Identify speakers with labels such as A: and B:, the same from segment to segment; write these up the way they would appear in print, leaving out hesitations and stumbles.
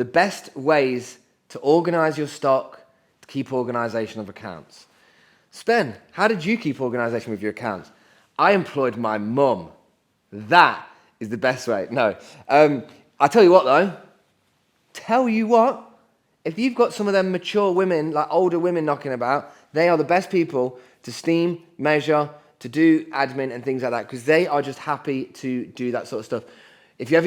A: the best ways to organize your stock, to keep organization of accounts. Spen, how did you keep organization with your accounts? I employed my mum. That is the best way. No. I tell you what though, if you've got some of them mature women, like older women knocking about, they are the best people to steam, measure, to do admin and things like that, because they are just happy to do that sort of stuff. If ever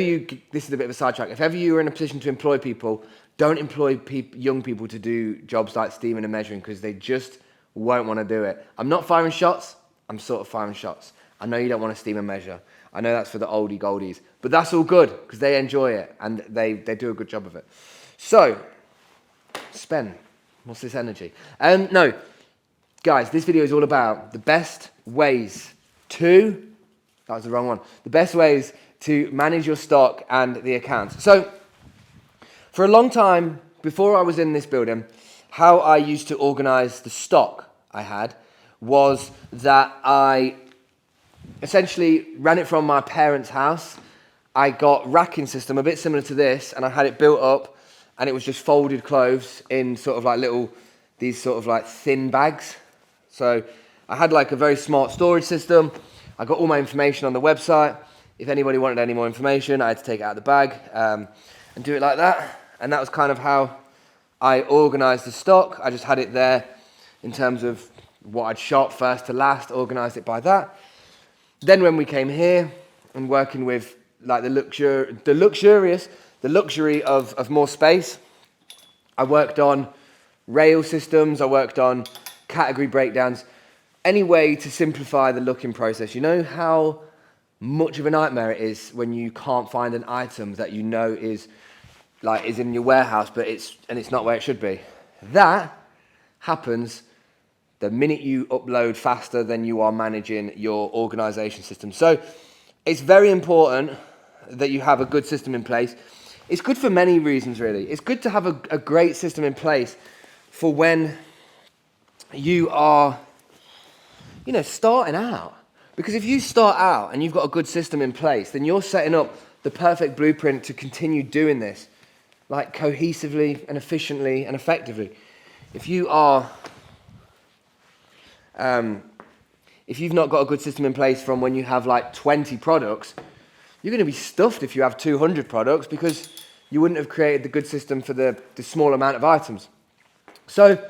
A: this is a bit of a sidetrack, if ever you are in a position to employ people, don't employ young people to do jobs like steaming and measuring, because they just won't want to do it. I'm not firing shots, I'm sort of firing shots. I know you don't want to steam and measure. I know that's for the oldie goldies, but that's all good because they enjoy it and they do a good job of it. So, Spen, what's this energy? No, guys, this video is all about the best ways to, that was the wrong one, the best ways to manage your stock and the accounts. So, for a long time, before I was in this building, how I used to organize the stock I had was that I essentially ran it from my parents' house. I got racking system, a bit similar to this, and I had it built up, and it was just folded clothes in sort of like these sort of like thin bags. So I had like a very smart storage system. I got all my information on the website. If anybody wanted any more information, I had to take it out of the bag and do it like that. And that was kind of how I organized the stock. I just had it there in terms of what I'd shop first to last, organized it by that. Then when we came here and working with like the luxury of more space, I worked on rail systems, I worked on category breakdowns, any way to simplify the looking process. You know how much of a nightmare it is when you can't find an item that you know is in your warehouse, but it's not where it should be. That happens the minute you upload faster than you are managing your organization system. So it's very important that you have a good system in place. It's good for many reasons, really. It's good to have a great system in place for when you are, starting out. Because if you start out and you've got a good system in place, then you're setting up the perfect blueprint to continue doing this, like cohesively and efficiently and effectively. If you are, if you've not got a good system in place from when you have like 20 products, you're going to be stuffed if you have 200 products because you wouldn't have created the good system for the small amount of items. So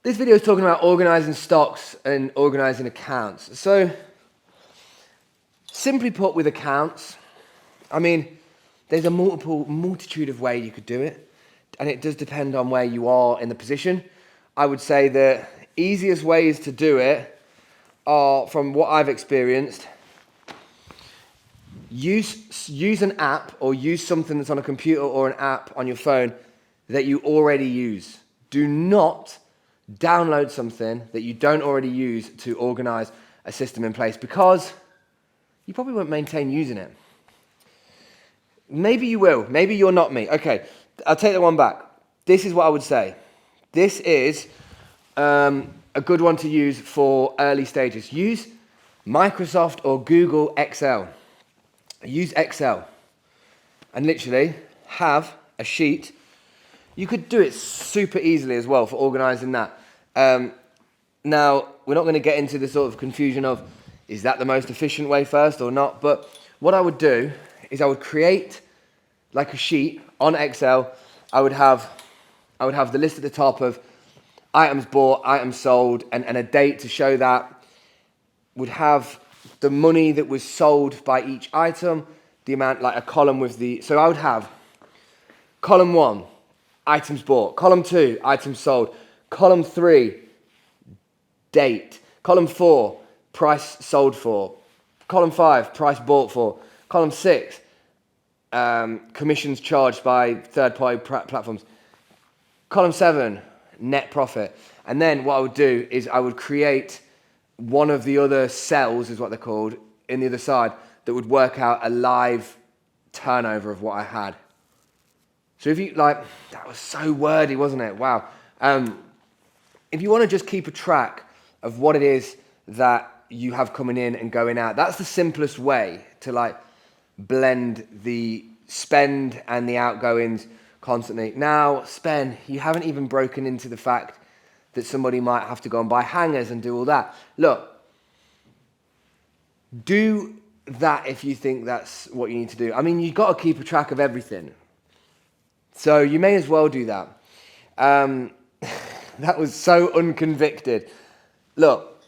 A: this video is talking about organizing stocks and organizing accounts. So simply put, with accounts, there's a multitude of ways you could do it, and it does depend on where you are in the position. I would say the easiest ways to do it are, from what I've experienced, use an app or use something that's on a computer or an app on your phone that you already use. Do not download something that you don't already use to organize a system in place, because you probably won't maintain using it. Maybe you will. Maybe you're not me. Okay, I'll take that one back. This is what I would say. This is a good one to use for early stages. Use Microsoft or Google Excel. Use Excel and literally have a sheet. You could do it super easily as well for organizing that. Now, we're not going to get into the sort of confusion of, is that the most efficient way first or not? But what I would do is I would create like a sheet on Excel. I would have the list at the top of items bought, items sold, and a date to show that. Would have the money that was sold by each item, the amount, like a column with the, so I would have column 1, items bought, column 2, items sold, column 3, date, column 4, price sold for, column 5, price bought for, column 6, commissions charged by third-party platforms, column 7, net profit. And then what I would do is I would create one of the other cells, is what they're called, in the other side, that would work out a live turnover of what I had. So if you, that was so wordy, wasn't it? Wow. If you want to just keep a track of what it is that you have coming in and going out, that's the simplest way to blend the spend and the outgoings constantly. Now, Spen, you haven't even broken into the fact that somebody might have to go and buy hangers and do all that. Look, do that if you think that's what you need to do. I mean, you've got to keep a track of everything. So you may as well do that. That was so unconvicted. Look,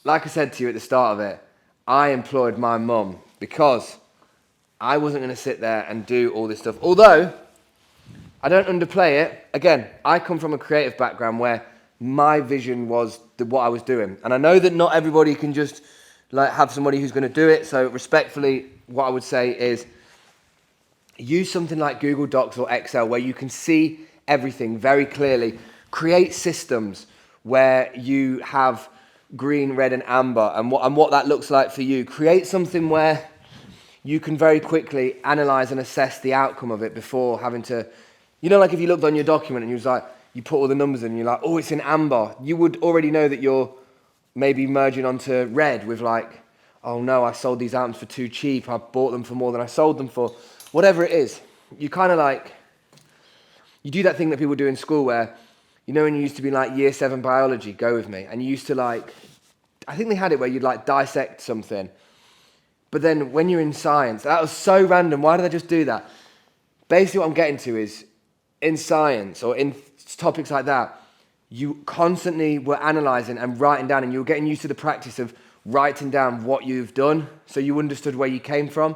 A: like I said to you at the start of it, I employed my mum because I wasn't going to sit there and do all this stuff. Although, I don't underplay it. Again, I come from a creative background where my vision was what I was doing. And I know that not everybody can just like have somebody who's going to do it. So respectfully, what I would say is use something like Google Docs or Excel where you can see everything very clearly. Create systems where you have green, red, and amber and what that looks like for you. Create something where you can very quickly analyze and assess the outcome of it before having to, like if you looked on your document and you was like, you put all the numbers in and you're like, oh, it's in amber. You would already know that you're maybe merging onto red with like, oh no, I sold these items for too cheap. I bought them for more than I sold them for. Whatever it is, you kind of like, you do that thing that people do in school where, when you used to be like year 7 biology, go with me, and you used to like, I think they had it where you'd like dissect something. But then when you're in science, that was so random. Why did I just do that? Basically what I'm getting to is in science or in topics like that, you constantly were analysing and writing down, and you were getting used to the practice of writing down what you've done so you understood where you came from.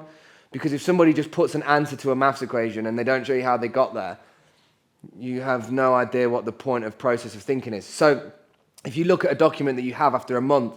A: Because if somebody just puts an answer to a maths equation and they don't show you how they got there, you have no idea what the point of process of thinking is. So if you look at a document that you have after a month,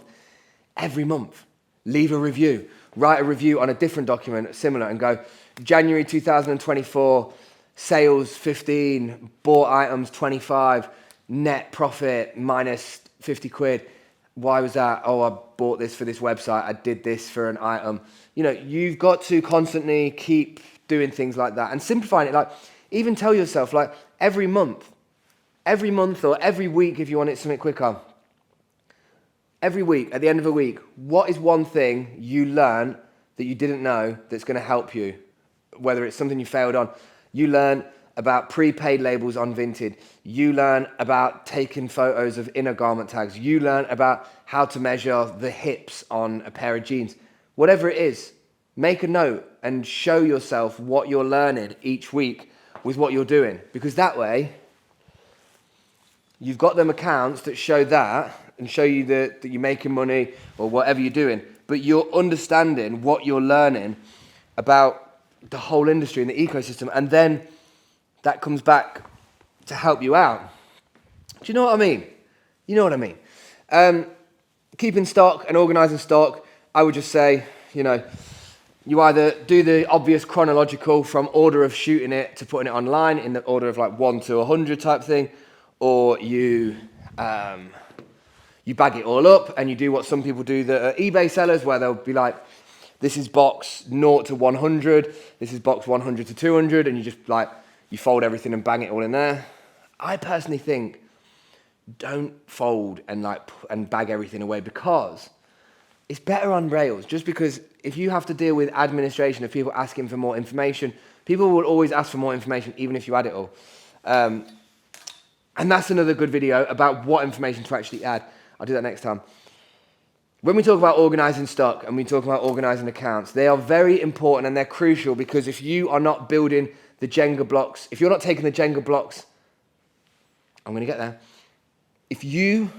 A: every month, leave a review. Write a review on a different document, similar, and go, January 2024, sales 15, bought items 25, net profit minus 50 quid. Why was that? Oh, I bought this for this website. I did this for an item. You've got to constantly keep doing things like that and simplifying it. Like, even tell yourself, like, every month or every week, if you want it something quicker, every week, at the end of a week, what is one thing you learn that you didn't know that's going to help you? Whether it's something you failed on. You learn about prepaid labels on Vinted. You learn about taking photos of inner garment tags. You learn about how to measure the hips on a pair of jeans. Whatever it is, make a note and show yourself what you're learning each week with what you're doing. Because that way, you've got them accounts that show that and show you that you're making money or whatever you're doing. But you're understanding what you're learning about the whole industry and the ecosystem. And then that comes back to help you out. Do you know what I mean? You know what I mean. Keeping stock and organising stock, I would just say, you either do the obvious chronological from order of shooting it to putting it online in the order of like 1 to 100 type thing, or you bag it all up and you do what some people do that are eBay sellers, where they'll be like, this is box 0 to 100, this is box 100 to 200, and you just like, you fold everything and bang it all in there. I personally think don't fold and bag everything away, because it's better on rails. Just because if you have to deal with administration of people asking for more information, people will always ask for more information even if you add it all. And that's another good video about what information to actually add. I'll do that next time. When we talk about organising stock and we talk about organising accounts, they are very important and they're crucial, because if you are not building the Jenga blocks, if you're not taking the Jenga blocks, I'm going to get there. If you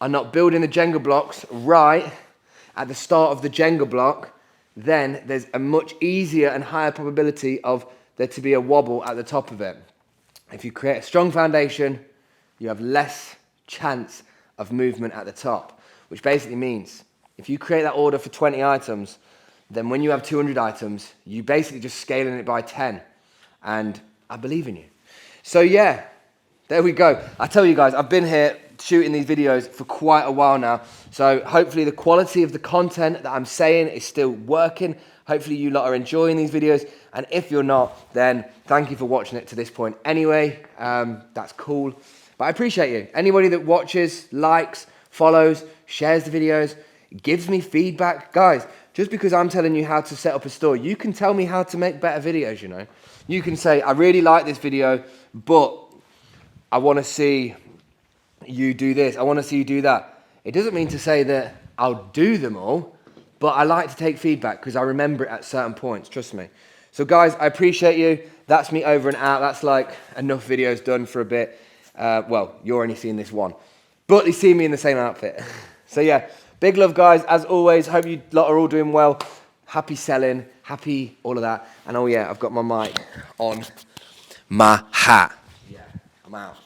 A: are not building the Jenga blocks right at the start of the Jenga block, then there's a much easier and higher probability of there to be a wobble at the top of it. If you create a strong foundation, you have less chance of movement at the top, which basically means if you create that order for 20 items, then when you have 200 items, you basically just scaling it by 10. And I believe in you. So yeah, there we go. I tell you guys, I've been here shooting these videos for quite a while now. So hopefully the quality of the content that I'm saying is still working. Hopefully you lot are enjoying these videos. And if you're not, then thank you for watching it to this point anyway. That's cool. But I appreciate you. Anybody that watches, likes, follows, shares the videos, gives me feedback. Guys, just because I'm telling you how to set up a store, you can tell me how to make better videos, you know. You can say, I really like this video, but I want to see you do this. I want to see you do that. It doesn't mean to say that I'll do them all, but I like to take feedback because I remember it at certain points, trust me. So guys, I appreciate you. That's me over and out. That's like enough videos done for a bit. Well, you're only seeing this one, but you see me in the same outfit. So yeah, big love guys, as always. Hope you lot are all doing well. Happy selling, happy all of that. And oh yeah, I've got my mic on my hat. Yeah, I'm out.